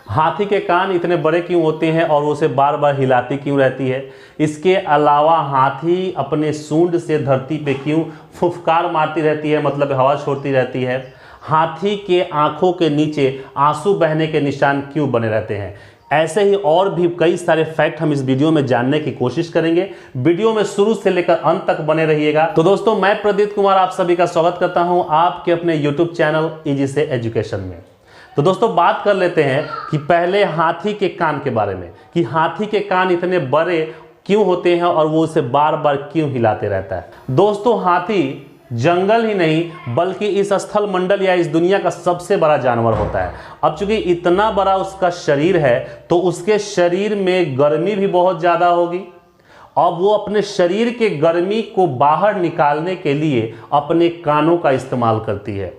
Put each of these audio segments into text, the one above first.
हाथी के कान इतने बड़े क्यों होते हैं और उसे बार बार हिलाती क्यों रहती है? इसके अलावा हाथी अपने सूंड से धरती पे क्यों फुफकार मारती रहती है, मतलब हवा छोड़ती रहती है? हाथी के आंखों के नीचे आंसू बहने के निशान क्यों बने रहते हैं? ऐसे ही और भी कई सारे फैक्ट हम इस वीडियो में जानने की कोशिश करेंगे। वीडियो में शुरू से लेकर अंत तक बने रहिएगा। तो दोस्तों, मैं प्रदीप कुमार आप सभी का स्वागत करता हूं आपके अपने यूट्यूब चैनल इजी से एजुकेशन में। तो दोस्तों, बात कर लेते हैं कि पहले हाथी के कान के बारे में, कि हाथी के कान इतने बड़े क्यों होते हैं और वो उसे बार बार क्यों हिलाते रहता है। दोस्तों, हाथी जंगल ही नहीं बल्कि इस स्थल मंडल या इस दुनिया का सबसे बड़ा जानवर होता है। अब चूंकि इतना बड़ा उसका शरीर है तो उसके शरीर में गर्मी भी बहुत ज़्यादा होगी। अब वो अपने शरीर के गर्मी को बाहर निकालने के लिए अपने कानों का इस्तेमाल करती है।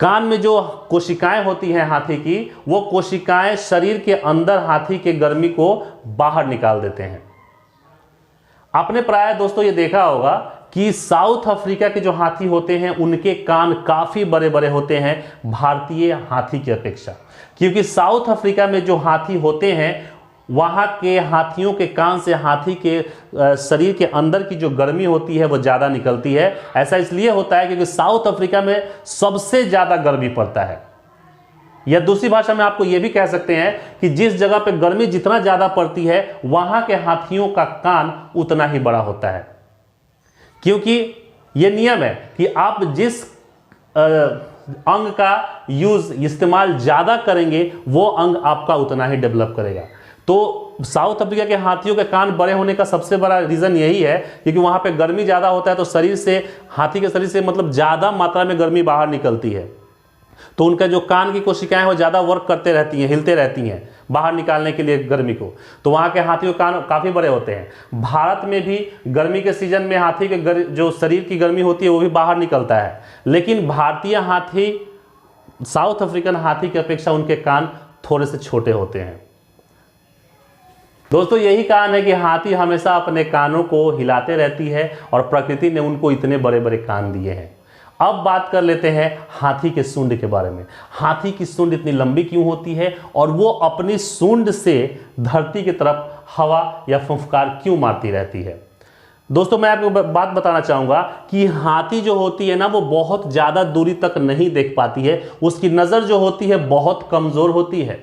कान में जो कोशिकाएं होती हैं हाथी की, वो कोशिकाएं शरीर के अंदर हाथी के गर्मी को बाहर निकाल देते हैं। आपने प्राय दोस्तों ये देखा होगा कि साउथ अफ्रीका के जो हाथी होते हैं उनके कान काफ़ी बड़े बड़े होते हैं भारतीय हाथी की अपेक्षा, क्योंकि साउथ अफ्रीका में जो हाथी होते हैं वहाँ के हाथियों के कान से हाथी के शरीर के अंदर की जो गर्मी होती है वो ज़्यादा निकलती है। ऐसा इसलिए होता है क्योंकि साउथ अफ्रीका में सबसे ज़्यादा गर्मी पड़ता है। या दूसरी भाषा में आपको ये भी कह सकते हैं कि जिस जगह पे गर्मी जितना ज़्यादा पड़ती है वहाँ के हाथियों का कान उतना ही बड़ा होता है, क्योंकि ये नियम है कि आप जिस अंग का इस्तेमाल ज़्यादा करेंगे वो अंग आपका उतना ही डेवलप करेगा। तो साउथ अफ्रीका के हाथियों के कान बड़े होने का सबसे बड़ा रीज़न यही है, क्योंकि वहाँ पे गर्मी ज़्यादा होता है तो शरीर से, हाथी के शरीर से मतलब ज़्यादा मात्रा में गर्मी बाहर निकलती है, तो उनका जो कान की कोशिकाएं वो ज़्यादा वर्क करते रहती हैं, हिलते रहती हैं बाहर निकालने के लिए गर्मी को। तो वहाँ के हाथियों के कान काफ़ी बड़े होते हैं। भारत में भी गर्मी के सीजन में हाथी के जो शरीर की गर्मी होती है वो भी बाहर निकलता है, लेकिन भारतीय हाथी साउथ अफ्रीकन हाथी की अपेक्षा उनके कान थोड़े से छोटे होते हैं। दोस्तों, यही कारण है कि हाथी हमेशा अपने कानों को हिलाते रहती है और प्रकृति ने उनको इतने बड़े बड़े कान दिए हैं। अब बात कर लेते हैं हाथी के सूंड के बारे में। हाथी की सूंड इतनी लंबी क्यों होती है और वो अपनी सूंड से धरती की तरफ हवा या फुफकार क्यों मारती रहती है? दोस्तों, मैं आपको बात बताना चाहूँगा कि हाथी जो होती है ना, वो बहुत ज़्यादा दूरी तक नहीं देख पाती है। उसकी नज़र जो होती है बहुत कमज़ोर होती है।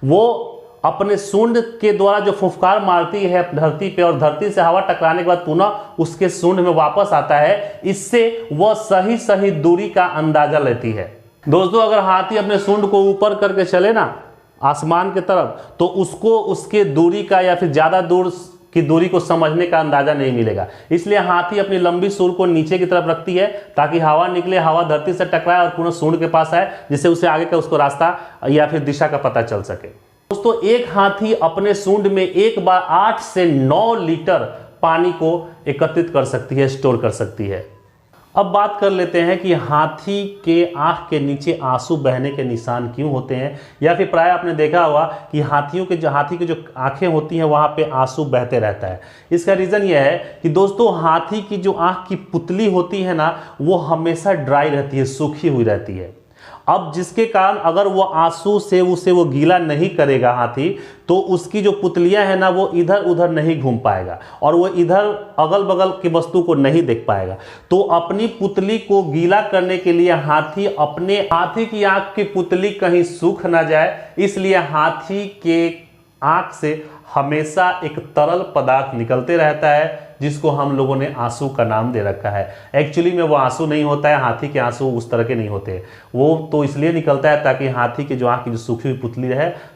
वो अपने सूंड के द्वारा जो फुफकार मारती है धरती पे और धरती से हवा टकराने के बाद पुनः उसके सूंड में वापस आता है, इससे वह सही सही दूरी का अंदाजा लेती है। दोस्तों, अगर हाथी अपने सूंड को ऊपर करके चले ना आसमान की तरफ, तो उसको उसके दूरी का या फिर ज़्यादा दूर की दूरी को समझने का अंदाजा नहीं मिलेगा। इसलिए हाथी अपनी लंबी सूंड को नीचे की तरफ रखती है ताकि हवा निकले, हवा धरती से टकराए और पुनः सूंड के पास आए, जिससे उसे आगे का उसको रास्ता या फिर दिशा का पता चल सके। दोस्तों, एक हाथी अपने सूंड में एक बार 8 से 9 लीटर पानी को एकत्रित कर सकती है, स्टोर कर सकती है। अब बात कर लेते हैं कि हाथी के आंख के नीचे आंसू बहने के निशान क्यों होते हैं, या फिर प्राय आपने देखा होगा कि हाथी की जो आंखें होती हैं वहाँ पे आंसू बहते रहता है। इसका रीज़न यह है कि दोस्तों, हाथी की जो आंख की पुतली होती है ना, वो हमेशा ड्राई रहती है, सूखी हुई रहती है। अब जिसके कारण अगर वो आंसू से उसे वो गीला नहीं करेगा हाथी, तो उसकी जो पुतलियां हैं ना वो इधर उधर नहीं घूम पाएगा और वो इधर अगल बगल की वस्तु को नहीं देख पाएगा। तो अपनी पुतली को गीला करने के लिए हाथी की आंख की पुतली कहीं सूख ना जाए, इसलिए हाथी के आंख से हमेशा एक तरल पदार्थ निकलते रहता है, जिसको हम लोगों ने आंसू का नाम दे रखा है। एक्चुअली में वो आंसू नहीं होता है, हाथी के आंसू उस तरह के नहीं होते। वो तो इसलिए निकलता है ताकि हाथी के जो आंख की जो सूखी हुई पुतली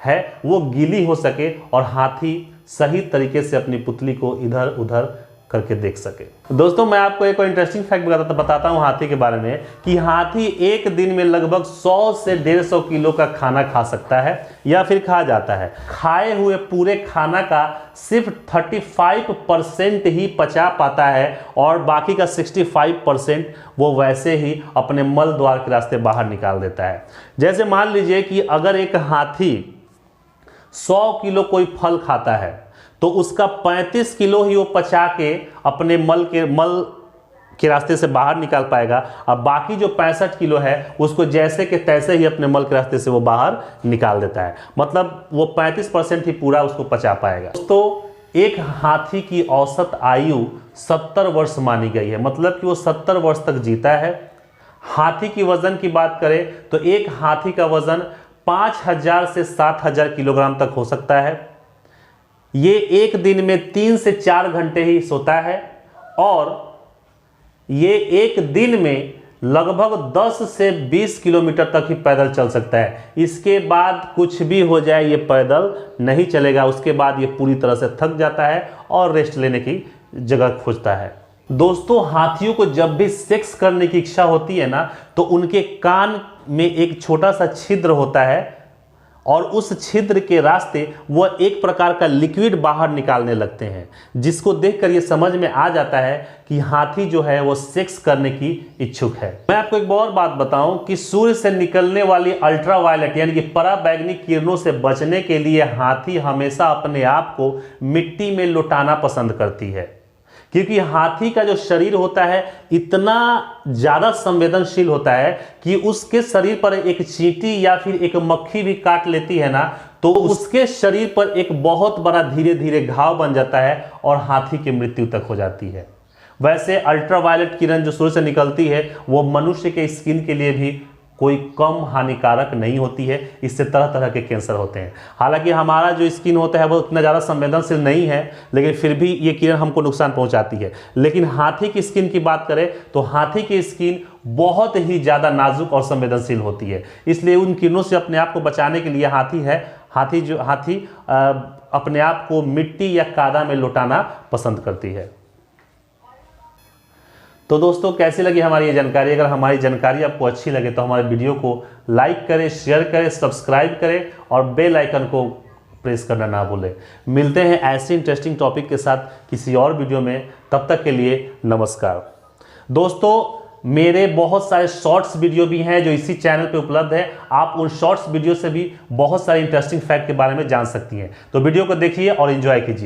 है वो गीली हो सके और हाथी सही तरीके से अपनी पुतली को इधर उधर करके देख सके। दोस्तों, मैं आपको एक और इंटरेस्टिंग फैक्ट बताता हूँ हाथी के बारे में, कि हाथी एक दिन में लगभग 100 से 150 किलो का खाना खा सकता है या फिर खा जाता है। खाए हुए पूरे खाना का सिर्फ 35% ही पचा पाता है और बाकी का 65% वो वैसे ही अपने मल द्वार के रास्ते बाहर निकाल देता है। जैसे मान लीजिए कि अगर एक हाथी 100 किलो कोई फल खाता है तो उसका 35 किलो ही वो पचा के अपने मल के रास्ते से बाहर निकाल पाएगा, अब बाकी जो 65 किलो है उसको जैसे के तैसे ही अपने मल के रास्ते से वो बाहर निकाल देता है। मतलब वो 35% ही पूरा उसको पचा पाएगा। दोस्तों एक हाथी की औसत आयु 70 वर्ष मानी गई है, मतलब कि वो 70 वर्ष तक जीता है। हाथी की वजन की बात करें तो एक हाथी का वजन 5000 से 7000 किलोग्राम तक हो सकता है। ये एक दिन में 3 से 4 घंटे ही सोता है और ये एक दिन में लगभग 10 से 20 किलोमीटर तक ही पैदल चल सकता है। इसके बाद कुछ भी हो जाए ये पैदल नहीं चलेगा, उसके बाद ये पूरी तरह से थक जाता है और रेस्ट लेने की जगह खोजता है। दोस्तों हाथियों को जब भी सेक्स करने की इच्छा होती है ना, तो उनके कान में एक छोटा सा छिद्र होता है और उस छिद्र के रास्ते वह एक प्रकार का लिक्विड बाहर निकालने लगते हैं, जिसको देखकर यह समझ में आ जाता है कि हाथी जो है वो सेक्स करने की इच्छुक है। मैं आपको एक और बात बताऊं कि सूर्य से निकलने वाली अल्ट्रावायलेट यानी कि पराबैंगनी किरणों से बचने के लिए हाथी हमेशा अपने आप को मिट्टी में लुटाना पसंद करती है, क्योंकि हाथी का जो शरीर होता है इतना ज़्यादा संवेदनशील होता है कि उसके शरीर पर एक चींटी या फिर एक मक्खी भी काट लेती है ना, तो उसके शरीर पर एक बहुत बड़ा धीरे धीरे घाव बन जाता है और हाथी की मृत्यु तक हो जाती है। वैसे अल्ट्रावायलेट किरण जो सूर्य से निकलती है वो मनुष्य के स्किन के लिए भी कोई कम हानिकारक नहीं होती है, इससे तरह तरह के कैंसर होते हैं। हालांकि हमारा जो स्किन होता है वो उतना ज़्यादा संवेदनशील नहीं है, लेकिन फिर भी ये किरण हमको नुकसान पहुंचाती है। लेकिन हाथी की स्किन की बात करें तो हाथी की स्किन बहुत ही ज़्यादा नाजुक और संवेदनशील होती है, इसलिए उन किरणों से अपने आप को बचाने के लिए हाथी अपने आप को मिट्टी या कादा में लुटाना पसंद करती है। तो दोस्तों कैसी लगी हमारी ये जानकारी? अगर हमारी जानकारी आपको अच्छी लगे तो हमारे वीडियो को लाइक करें, शेयर करें, सब्सक्राइब करें और बेल आइकन को प्रेस करना ना भूलें। मिलते हैं ऐसे इंटरेस्टिंग टॉपिक के साथ किसी और वीडियो में, तब तक के लिए नमस्कार। दोस्तों मेरे बहुत सारे शॉर्ट्स वीडियो भी हैं जो इसी चैनल पे उपलब्ध है, आप उन शॉर्ट्स वीडियो से भी बहुत सारे इंटरेस्टिंग फैक्ट के बारे में जान सकती हैं। तो वीडियो को देखिए और एंजॉय कीजिए।